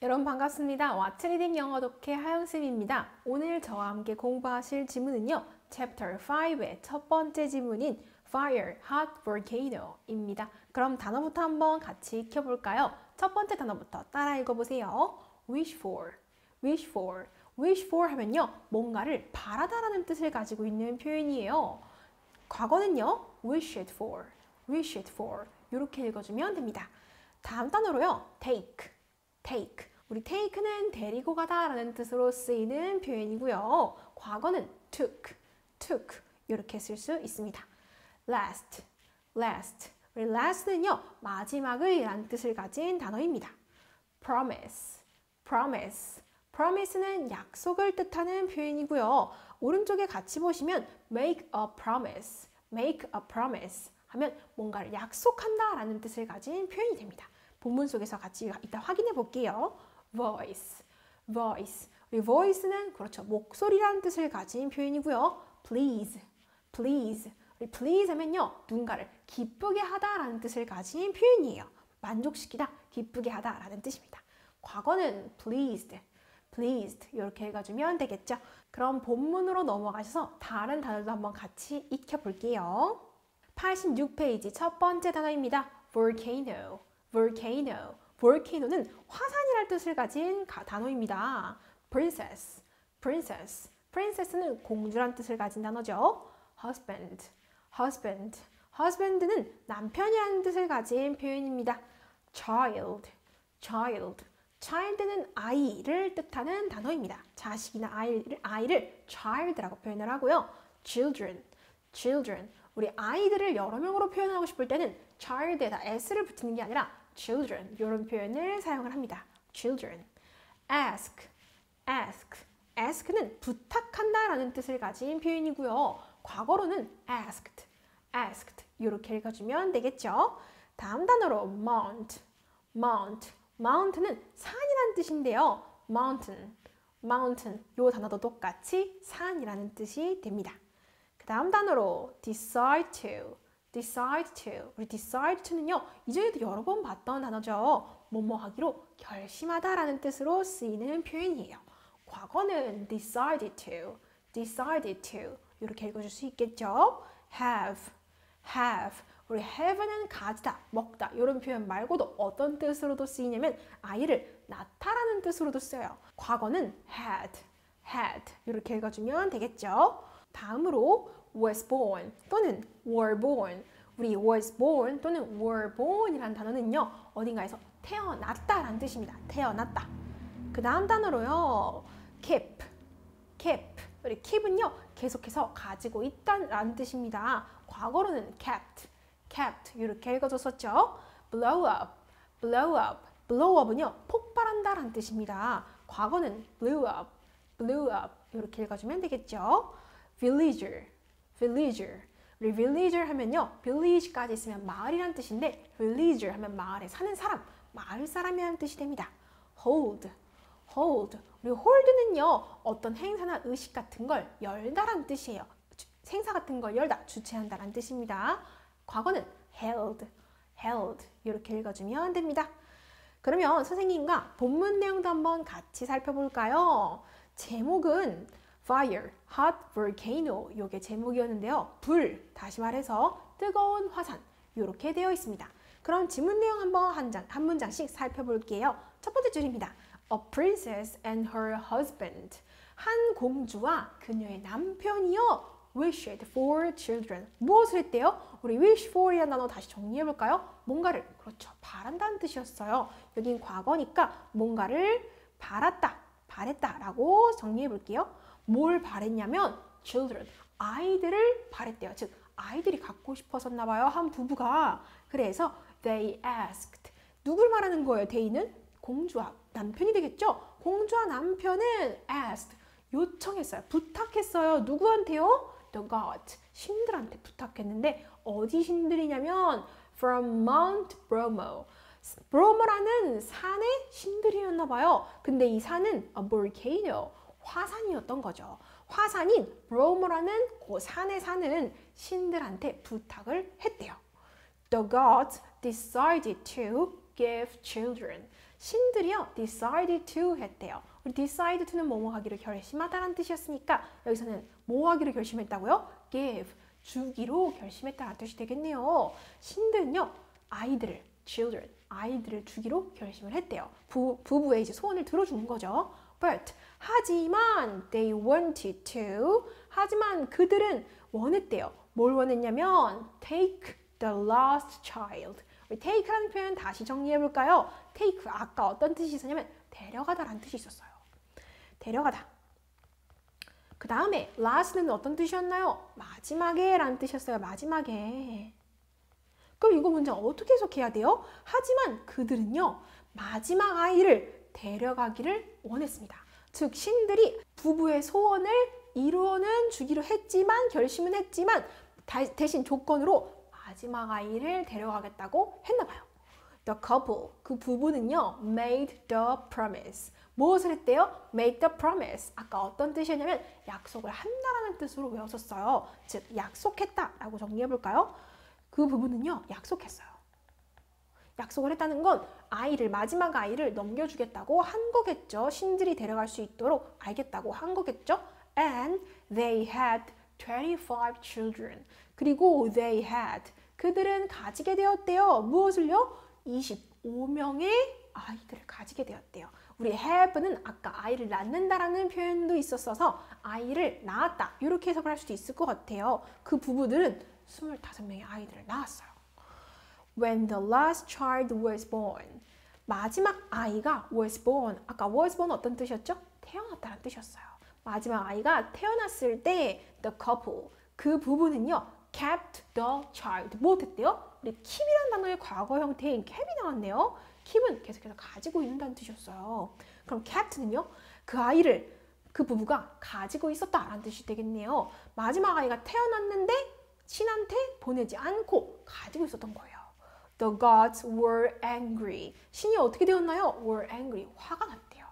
여러분 반갑습니다. 왓츠 리딩 영어 독해 하영쌤입니다. 오늘 저와 함께 공부하실 지문은요. Chapter 5의 첫 번째 지문인 Fire, Hot Volcano입니다. 그럼 단어부터 한번 같이 익혀볼까요? 첫 번째 단어부터 따라 읽어보세요. Wish for, wish for, wish for 하면요. 뭔가를 바라다라는 뜻을 가지고 있는 표현이에요. 과거는요. wish it for, wish it for 이렇게 읽어주면 됩니다. 다음 단어로요. take, take. 우리 take는 데리고 가다 라는 뜻으로 쓰이는 표현이고요. 과거는 took, took 이렇게 쓸 수 있습니다. last, last. 우리 last는요. 마지막을 라는 뜻을 가진 단어입니다. promise, promise. promise는 약속을 뜻하는 표현이고요. 오른쪽에 같이 보시면 make a promise, make a promise 하면 뭔가를 약속한다 라는 뜻을 가진 표현이 됩니다. 본문 속에서 같이 이따 확인해 볼게요. voice, voice. 우리 voice는 그렇죠. 목소리라는 뜻을 가진 표현이고요. please, please. 우리 please 하면요. 누군가를 기쁘게 하다라는 뜻을 가진 표현이에요. 만족시키다, 기쁘게 하다라는 뜻입니다. 과거는 pleased, pleased 이렇게 읽어주면 되겠죠. 그럼 본문으로 넘어가셔서 다른 단어도 한번 같이 익혀볼게요. 86페이지 첫 번째 단어입니다. volcano, volcano. volcano는 화산이라는 뜻을 가진 단어입니다. princess, princess. princess는 공주라는 뜻을 가진 단어죠. husband, husband. husband는 남편이라는 뜻을 가진 표현입니다. child, child. child는 아이를 뜻하는 단어입니다. 자식이나 아이를 child라고 표현을 하고요. children, children. 우리 아이들을 여러 명으로 표현하고 싶을 때는 child에다 s를 붙이는 게 아니라 children 이런 표현을 사용을 합니다. children. ask, ask. ask는 부탁한다 라는 뜻을 가진 표현이고요. 과거로는 asked, asked 이렇게 읽어주면 되겠죠. 다음 단어로 mount, mount. mount는 산이라는 뜻인데요. mountain, mountain 이 단어도 똑같이 산이라는 뜻이 됩니다. 그 다음 단어로 decide to, decide to. 우리 decide to는요. 이전에도 여러 번 봤던 단어죠. 뭐뭐 하기로 결심하다라는 뜻으로 쓰이는 표현이에요. 과거는 decided to, decided to 이렇게 읽어줄 수 있겠죠. have, have. 우리 have는 가지다, 먹다 이런 표현 말고도 어떤 뜻으로도 쓰이냐면 아이를 낳다라는 뜻으로도 써요. 과거는 had, had 이렇게 읽어주면 되겠죠. 다음으로 was born 또는 were born. 우리 was born 또는 were born 이라는 단어는요. 어딘가에서 태어났다라는 뜻입니다. 태어났다. 그 다음 단어로요. keep, keep. 우리 keep은요. 계속해서 가지고 있다라는 뜻입니다. 과거로는 kept, kept 이렇게 읽어줬었죠. blow up, blow up. blow up은요. 폭발한다라는 뜻입니다. 과거는 blew up, blew up 이렇게 읽어주면 되겠죠. villager, villager. 우리 villager 하면요. village까지 있으면 마을이라는 뜻인데 villager 하면 마을에 사는 사람, 마을 사람이라는 뜻이 됩니다. hold, hold. 우리 hold는요. 어떤 행사나 의식 같은 걸 열다라는 뜻이에요. 행사 같은 걸 열다, 주최한다라는 뜻입니다. 과거는 held, held 이렇게 읽어주면 됩니다. 그러면 선생님과 본문 내용도 한번 같이 살펴볼까요? 제목은 Fire, Hot Volcano 이게 제목이었는데요. 불, 다시 말해서 뜨거운 화산 이렇게 되어 있습니다. 그럼 지문 내용 한번 한 문장씩 살펴볼게요. 첫 번째 줄입니다. A princess and her husband. 한 공주와 그녀의 남편이요. wished for children. 무엇을 했대요? 우리 wish for이라는 단어 다시 정리해볼까요? 뭔가를, 그렇죠. 바란다는 뜻이었어요. 여긴 과거니까 뭔가를 바랐다, 바랬다라고 정리해볼게요. 뭘 바랬냐면 children, 아이들을 바랬대요. 즉, 아이들이 갖고 싶었었나 봐요. 한 부부가. 그래서 they asked. 누굴 말하는 거예요? they는? 공주와 남편이 되겠죠? 공주와 남편은 asked. 요청했어요. 부탁했어요. 누구한테요? The god. 신들한테 부탁했는데 어디 신들이냐면 from Mount Bromo. 브로모라는 산의 신들이었나 봐요. 근데 이 산은 a volcano. 화산이었던 거죠. 화산인 브로모라는 그 산에 사는 신들한테 부탁을 했대요. The gods decided to give children. 신들이요 decided to 했대요. 우리 decide to는 뭐뭐 하기로 결심하다라는 뜻이었으니까 여기서는 뭐 하기로 결심했다고요? give, 주기로 결심했다라는 뜻이 되겠네요. 신들은요 아이들을, children, 아이들을 주기로 결심을 했대요. 부부의 이제 소원을 들어주는 거죠. But, 하지만 they wanted to, 하지만 그들은 원했대요. 뭘 원했냐면 take the last child. 우리 take라는 표현 다시 정리해 볼까요? take, 아까 어떤 뜻이 있었냐면 데려가다라는 뜻이 있었어요. 데려가다. 그 다음에 last는 어떤 뜻이었나요? 마지막에 라는 뜻이었어요. 마지막에. 그럼 이거 문장 어떻게 해석해야 돼요? 하지만 그들은요 마지막 아이를 데려가기를 원했습니다. 즉 신들이 부부의 소원을 이루어는 주기로 했지만 결심은 했지만 대신 조건으로 마지막 아이를 데려가겠다고 했나 봐요. The couple, 그 부부는요 made the promise. 무엇을 했대요? make the promise. 아까 어떤 뜻이었냐면 약속을 한다라는 뜻으로 외웠었어요. 즉 약속했다라고 정리해 볼까요? 그 부부는요 약속했어요. 약속을 했다는 건 아이를, 마지막 아이를 넘겨주겠다고 한 거겠죠. 신들이 데려갈 수 있도록 알겠다고 한 거겠죠. And they had 25 children. 그리고 they had, 그들은 가지게 되었대요. 무엇을요? 25명의 아이들을 가지게 되었대요. 우리 have는 아까 아이를 낳는다라는 표현도 있었어서 아이를 낳았다 이렇게 해석을 할 수도 있을 것 같아요. 그 부부들은 25명의 아이들을 낳았어요. When the last child was born, 마지막 아이가 was born, 아까 was born 어떤 뜻이었죠? 태어났다는 뜻이었어요. 마지막 아이가 태어났을 때 the couple, 그 부부는요 kept the child, 무엇했대요? 우리 keep이라는 단어의 과거 형태인 keep이 나왔네요. keep은 계속해서 가지고 있는다는 뜻이었어요. 그럼 kept는요 그 아이를 그 부부가 가지고 있었다라는 뜻이 되겠네요. 마지막 아이가 태어났는데 신한테 보내지 않고 가지고 있었던 거예요. The gods were angry. 신이 어떻게 되었나요? were angry. 화가 났대요.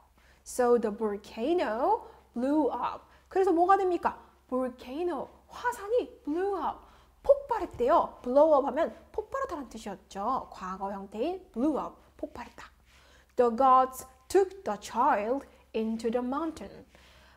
So the volcano blew up. 그래서 뭐가 됩니까? volcano. 화산이 blew up. 폭발했대요. blow up 하면 폭발하다는 뜻이었죠. 과거 형태인 blew up. 폭발했다. The gods took the child into the mountain.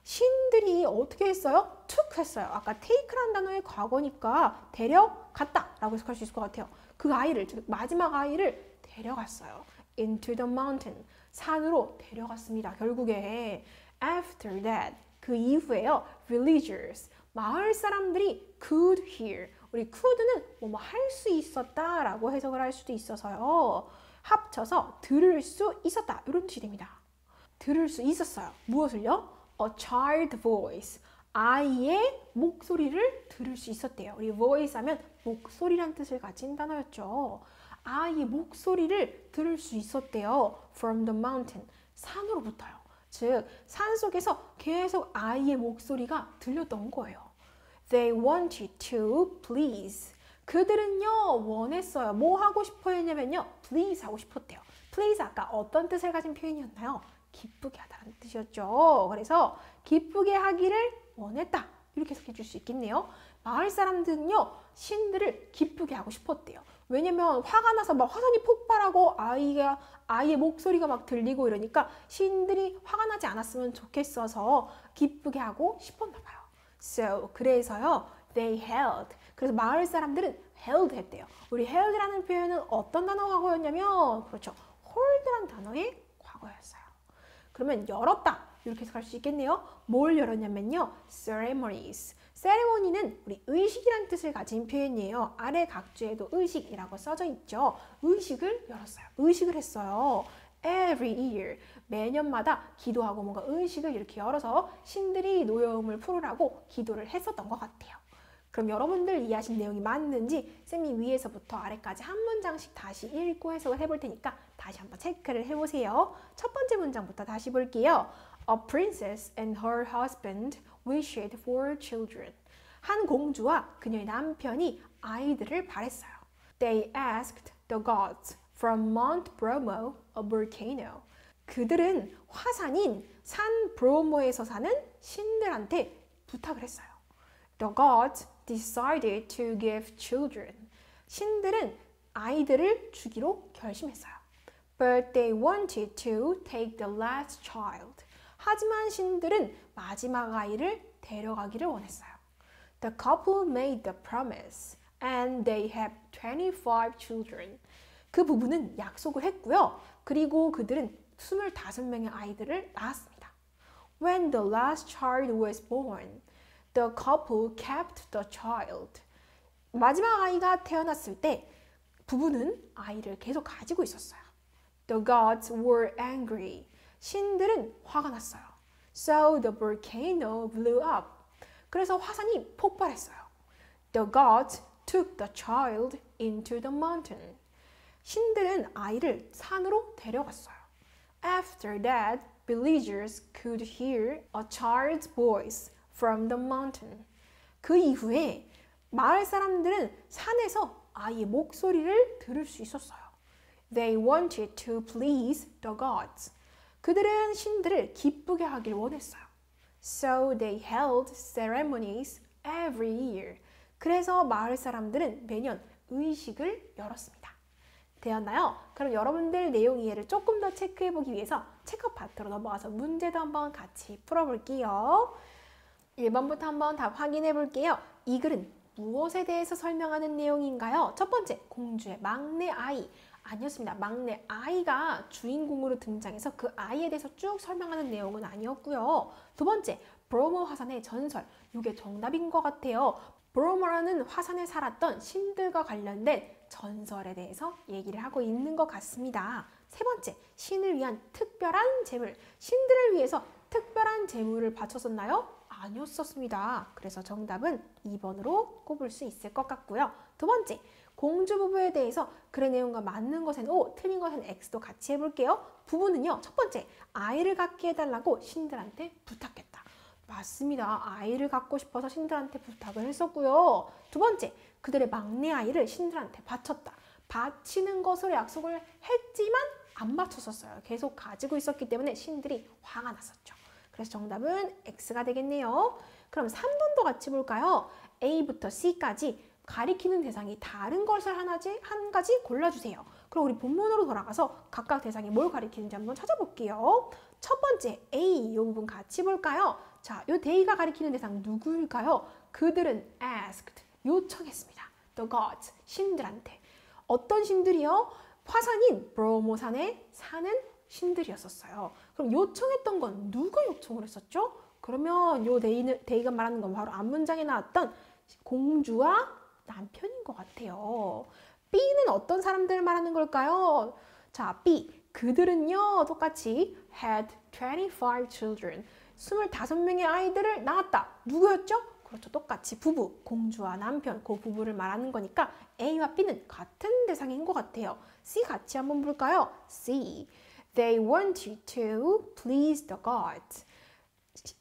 신들이 어떻게 했어요? took 했어요. 아까 take라는 단어의 과거니까 데려갔다 라고 해석할 수 있을 것 같아요. 그 아이를, 즉 마지막 아이를 데려갔어요. into the mountain. 산으로 데려갔습니다. 결국에 after that, 그 이후에요. villagers, 마을 사람들이 could hear. 우리 could는 뭐뭐 할 수 있었다 라고 해석을 할 수도 있어서요. 합쳐서 들을 수 있었다 이런 뜻이 됩니다. 들을 수 있었어요. 무엇을요? A child voice. 아이의 목소리를 들을 수 있었대요. 우리 voice 하면 목소리란 뜻을 가진 단어였죠. 아이의 목소리를 들을 수 있었대요. From the mountain. 산으로부터요. 즉, 산 속에서 계속 아이의 목소리가 들렸던 거예요. They wanted to please. 그들은요, 원했어요. 뭐 하고 싶어 했냐면요. please 하고 싶었대요. please 아까 어떤 뜻을 가진 표현이었나요? 기쁘게 하다는 뜻이었죠. 그래서 기쁘게 하기를 원했다. 이렇게 해석해 줄 수 있겠네요. 마을 사람들은요, 신들을 기쁘게 하고 싶었대요. 왜냐면 화가 나서 막 화산이 폭발하고 아이의 목소리가 막 들리고 이러니까 신들이 화가 나지 않았으면 좋겠어서 기쁘게 하고 싶었나 봐요. So, 그래서요, they held. 그래서 마을 사람들은 held 했대요. 우리 held라는 표현은 어떤 단어 과거였냐면, 그렇죠, hold라는 단어의 과거였어요. 그러면 열었다. 이렇게 해석할 수 있겠네요. 뭘 열었냐면요. ceremonies. 세레모니는 우리 의식이라는 뜻을 가진 표현이에요. 아래 각주에도 의식이라고 써져 있죠. 의식을 열었어요. 의식을 했어요. Every year. 매년마다 기도하고 뭔가 의식을 이렇게 열어서 신들이 노여움을 풀으라고 기도를 했었던 것 같아요. 그럼 여러분들 이해하신 내용이 맞는지 쌤이 위에서부터 아래까지 한 문장씩 다시 읽고 해석을 해볼 테니까 다시 한번 체크를 해보세요. 첫 번째 문장부터 다시 볼게요. A princess and her husband wished for children. 한 공주와 그녀의 남편이 아이들을 바랬어요. They asked the gods from Mount Bromo, a volcano. 그들은 화산인 산 브로모에서 사는 신들한테 부탁을 했어요. The gods decided to give children. 신들은 아이들을 주기로 결심했어요. but they wanted to take the last child. 하지만 신들은 마지막 아이를 데려가기를 원했어요. The couple made the promise and they have 25 children. 그 부부는 약속을 했고요. 그리고 그들은 25명의 아이들을 낳았습니다. When the last child was born, the couple kept the child. 마지막 아이가 태어났을 때 부부는 아이를 계속 가지고 있었어요. The gods were angry. 신들은 화가 났어요. So the volcano blew up. 그래서 화산이 폭발했어요. The gods took the child into the mountain. 신들은 아이를 산으로 데려갔어요. After that, villagers could hear a child's voice from the mountain. 그 이후에 마을 사람들은 산에서 아이의 목소리를 들을 수 있었어요. They wanted to please the gods. 그들은 신들을 기쁘게 하길 원했어요. So they held ceremonies every year. 그래서 마을 사람들은 매년 의식을 열었습니다. 되었나요? 그럼 여러분들 내용 이해를 조금 더 체크해보기 위해서 체크 파트로 넘어가서 문제도 한번 같이 풀어볼게요. 1번부터 한번 답 확인해 볼게요. 이 글은 무엇에 대해서 설명하는 내용인가요? 첫 번째, 공주의 막내 아이. 아니었습니다. 막내 아이가 주인공으로 등장해서 그 아이에 대해서 쭉 설명하는 내용은 아니었고요. 두 번째, 브로모 화산의 전설. 이게 정답인 것 같아요. 브로모라는 화산에 살았던 신들과 관련된 전설에 대해서 얘기를 하고 있는 것 같습니다. 세 번째, 신을 위한 특별한 제물. 신들을 위해서 특별한 제물을 바쳤었나요? 아니었었습니다. 그래서 정답은 2번으로 꼽을 수 있을 것 같고요. 두 번째, 공주 부부에 대해서 글의 내용과 맞는 것은 O, 틀린 것은 X도 같이 해볼게요. 부부는요, 첫 번째, 아이를 갖게 해달라고 신들한테 부탁했다. 맞습니다. 아이를 갖고 싶어서 신들한테 부탁을 했었고요. 두 번째, 그들의 막내 아이를 신들한테 바쳤다. 바치는 것으로 약속을 했지만 안 바쳤었어요. 계속 가지고 있었기 때문에 신들이 화가 났었죠. 그래서 정답은 X가 되겠네요. 그럼 3번도 같이 볼까요? A부터 C까지 가리키는 대상이 다른 것을 한 가지 골라주세요. 그럼 우리 본문으로 돌아가서 각각 대상이 뭘 가리키는지 한번 찾아볼게요. 첫 번째 A 이 부분 같이 볼까요? 자, 이 They가 가리키는 대상 누구일까요? 그들은 asked, 요청했습니다. The gods, 신들한테. 어떤 신들이요? 화산인 브로모산에 사는 신들이었었어요. 그럼 요청했던 건 누가 요청을 했었죠? 그러면 요 They가 말하는 건 바로 앞문장에 나왔던 공주와 남편인 것 같아요. B는 어떤 사람들을 말하는 걸까요? 자, B. 그들은요, 똑같이 had 25 children. 25명의 아이들을 낳았다. 누구였죠? 그렇죠. 똑같이 부부, 공주와 남편, 그 부부를 말하는 거니까 A와 B는 같은 대상인 것 같아요. C 같이 한번 볼까요? C. They wanted to please the gods.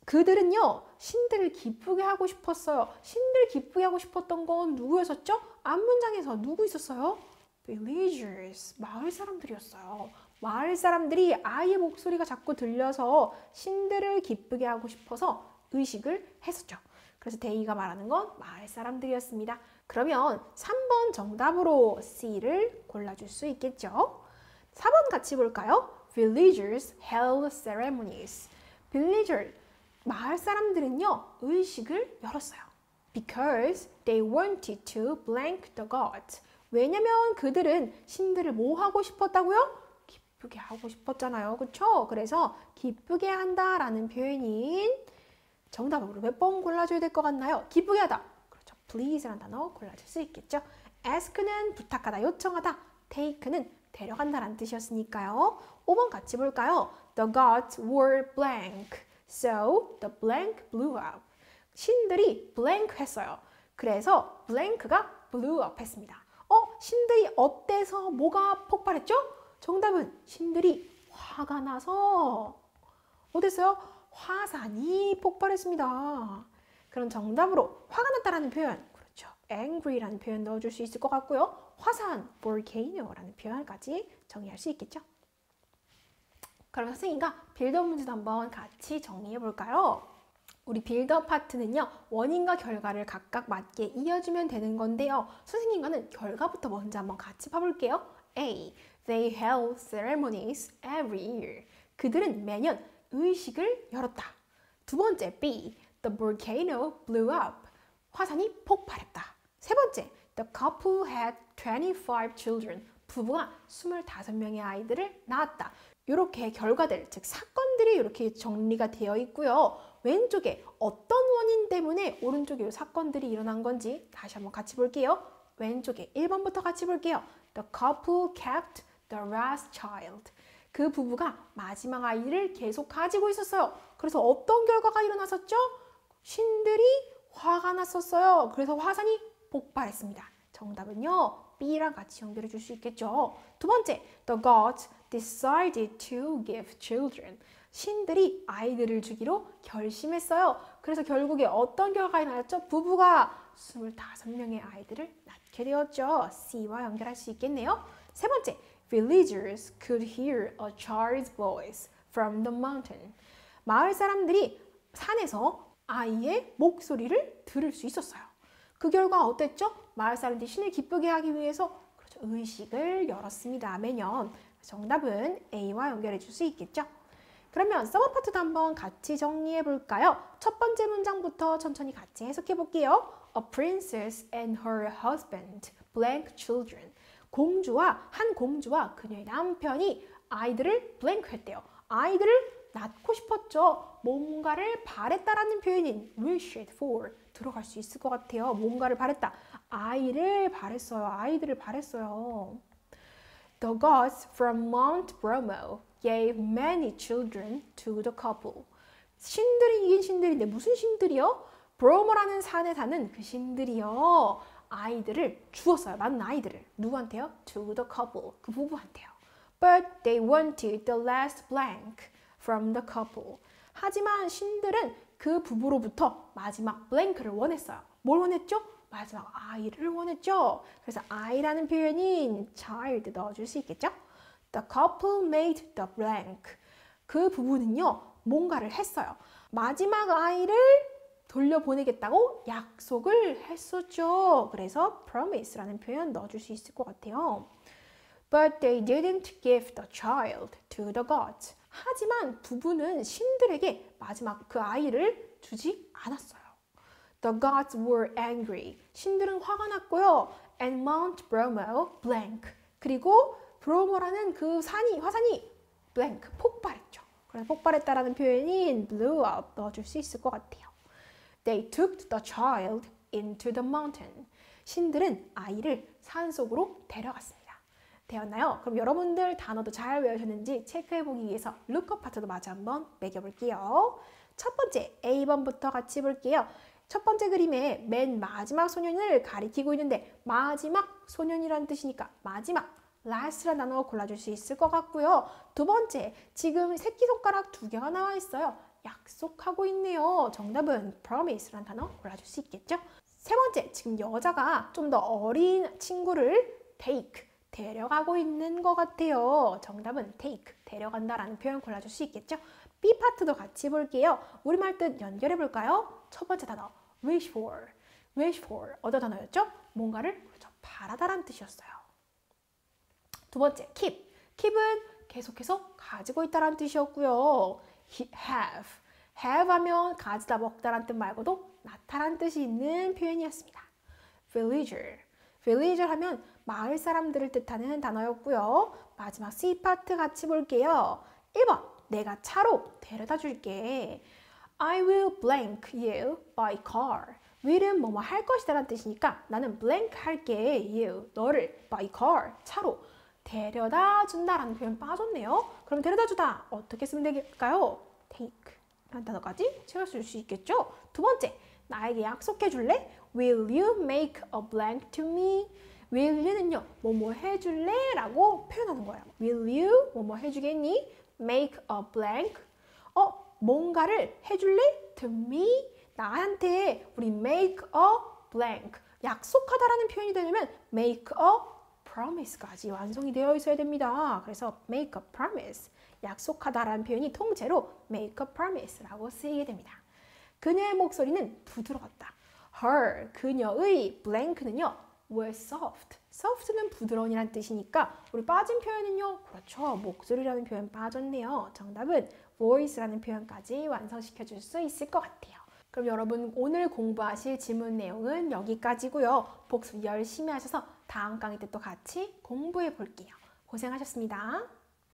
그들은요, 신들을 기쁘게 하고 싶었어요. 신들 기쁘게 하고 싶었던 건 누구였었죠? 앞문장에서 누구 있었어요? Villagers, 마을 사람들이었어요. 마을 사람들이 아이의 목소리가 자꾸 들려서 신들을 기쁘게 하고 싶어서 의식을 했었죠. 그래서 데이가 말하는 건 마을 사람들이었습니다. 그러면 3번 정답으로 C를 골라줄 수 있겠죠? 4번 같이 볼까요? Villagers held ceremonies. Villager, 마을 사람들은요, 의식을 열었어요. Because they wanted to blank the gods. 왜냐면 그들은 신들을 뭐 하고 싶었다고요? 기쁘게 하고 싶었잖아요. 그쵸? 그래서 기쁘게 한다라는 표현인 정답으로 몇 번 골라줘야 될 것 같나요? 기쁘게 하다. 그렇죠. please라는 단어 골라줄 수 있겠죠. ask는 부탁하다, 요청하다. take는 데려간다라는 뜻이었으니까요. 5번 같이 볼까요? The gods were blank. So the blank blew up. 신들이 blank 했어요. 그래서 blank가 blew up 했습니다. 신들이 어때서 뭐가 폭발했죠? 정답은 신들이 화가 나서 어땠어요? 화산이 폭발했습니다. 그럼 정답으로 화가 났다라는 표현, 그렇죠. angry라는 표현 넣어줄 수 있을 것 같고요. 화산, volcano라는 표현까지 정의할 수 있겠죠. 그럼 선생님과 빌드업 문제도 한번 같이 정리해 볼까요? 우리 빌드업 파트는요, 원인과 결과를 각각 맞게 이어주면 되는 건데요. 선생님과는 결과부터 먼저 한번 같이 봐볼게요. A. They held ceremonies every year. 그들은 매년 의식을 열었다. 두 번째, B. The volcano blew up. 화산이 폭발했다. 세 번째, The couple had 25 children. 부부가 25명의 아이들을 낳았다. 이렇게 결과들, 즉 사건들이 이렇게 정리가 되어 있고요. 왼쪽에 어떤 원인 때문에 오른쪽에 이 사건들이 일어난 건지 다시 한번 같이 볼게요. 왼쪽에 1번부터 같이 볼게요. The couple kept the last child. 그 부부가 마지막 아이를 계속 가지고 있었어요. 그래서 어떤 결과가 일어났었죠? 신들이 화가 났었어요. 그래서 화산이 폭발했습니다. 정답은요, B랑 같이 연결해 줄 수 있겠죠. 두 번째, the gods decided to give children. 신들이 아이들을 주기로 결심했어요. 그래서 결국에 어떤 결과가 일어났죠? 부부가 25명의 아이들을 낳게 되었죠. C와 연결할 수 있겠네요. 세 번째, villagers could hear a child's voice from the mountain. 마을 사람들이 산에서 아이의 목소리를 들을 수 있었어요. 그 결과 어땠죠? 마을 사람들이 신을 기쁘게 하기 위해서 그렇죠, 의식을 열었습니다. 매년. 정답은 A와 연결해 줄 수 있겠죠? 그러면 서브 파트도 한번 같이 정리해 볼까요? 첫 번째 문장부터 천천히 같이 해석해 볼게요. A princess and her husband, blank children. 한 공주와 그녀의 남편이 아이들을 blank 했대요. 아이들을 낳고 싶었죠. 뭔가를 바랬다라는 표현인 wished for 들어갈 수 있을 것 같아요. 뭔가를 바랬다. 아이를 바랬어요. 아이들을 바랬어요. The gods from Mount Bromo gave many children to the couple. 신들이 이긴 신들인데 무슨 신들이요? 브로모라는 산에 사는 그 신들이요. 아이들을 주었어요. 많은 아이들을. 누구한테요? To the couple. 그 부부한테요. But they wanted the last blank from the couple. 하지만 신들은 그 부부로부터 마지막 blank를 원했어요. 뭘 원했죠? 마지막 아이를 원했죠. 그래서 I라는 표현인 child 넣어줄 수 있겠죠? The couple made the blank. 그 부부는요, 뭔가를 했어요. 마지막 아이를 돌려보내겠다고 약속을 했었죠. 그래서 promise라는 표현 넣어줄 수 있을 것 같아요. But they didn't give the child to the gods. 하지만 부부는 신들에게 마지막 그 아이를 주지 않았어요. The gods were angry. 신들은 화가 났고요. And Mount Bromo blank. 그리고 브로모라는 그 화산이 blank 폭발했죠. 그래서 폭발했다라는 표현인 blew up 넣어줄 수 있을 것 같아요. They took the child into the mountain. 신들은 아이를 산속으로 데려갔습니다. 되었나요? 그럼 여러분들 단어도 잘 외우셨는지 체크해보기 위해서 lookup 파트도 마저 한번 매겨볼게요. 첫 번째 A번부터 같이 볼게요. 첫 번째 그림에 맨 마지막 소년을 가리키고 있는데 마지막 소년이라는 뜻이니까 마지막 last라는 단어 골라줄 수 있을 것 같고요. 두 번째, 지금 새끼손가락 2개가 나와 있어요. 약속하고 있네요. 정답은 promise라는 단어 골라줄 수 있겠죠? 세 번째, 지금 여자가 좀 더 어린 친구를 take, 데려가고 있는 것 같아요. 정답은 take, 데려간다라는 표현 골라줄 수 있겠죠? B 파트도 같이 볼게요. 우리말 뜻 연결해 볼까요? 첫 번째 단어, wish for. wish for, 어떤 단어였죠? 뭔가를 그렇죠, 바라다라는 뜻이었어요. 두 번째, keep. keep은 계속해서 가지고 있다라는 뜻이었고요. have. have 하면 가지다 먹다라는 뜻 말고도 나타라는 뜻이 있는 표현이었습니다. villager. villager 하면 마을 사람들을 뜻하는 단어였고요. 마지막 C 파트 같이 볼게요. 1번, 내가 차로 데려다 줄게. I will blank you by car. will은 뭐뭐 할 것이다 라는 뜻이니까 나는 blank 할게, you, 너를 by car, 차로 데려다 준다라는 표현 빠졌네요. 그럼 데려다 주다 어떻게 쓰면 될까요? take 라는 단어까지 채워줄 수 있겠죠? 두 번째, 나에게 약속해 줄래? Will you make a blank to me? will you는요, 뭐뭐 해줄래? 라고 표현하는 거예요. will you, 뭐뭐 해주겠니? make a blank, 뭔가를 해줄래? to me, 나한테. 우리 make a blank, 약속하다라는 표현이 되려면 make a promise까지 완성이 되어 있어야 됩니다. 그래서 make a promise, 약속하다라는 표현이 통째로 make a promise라고 쓰이게 됩니다. 그녀의 목소리는 부드러웠다. her, 그녀의 blank는요, was soft, soft는 부드러운이란 뜻이니까 우리 빠진 표현은요. 그렇죠. 목소리라는 표현 빠졌네요. 정답은 voice라는 표현까지 완성시켜 줄 수 있을 것 같아요. 그럼 여러분 오늘 공부하실 지문 내용은 여기까지고요. 복습 열심히 하셔서 다음 강의 때 또 같이 공부해 볼게요. 고생하셨습니다.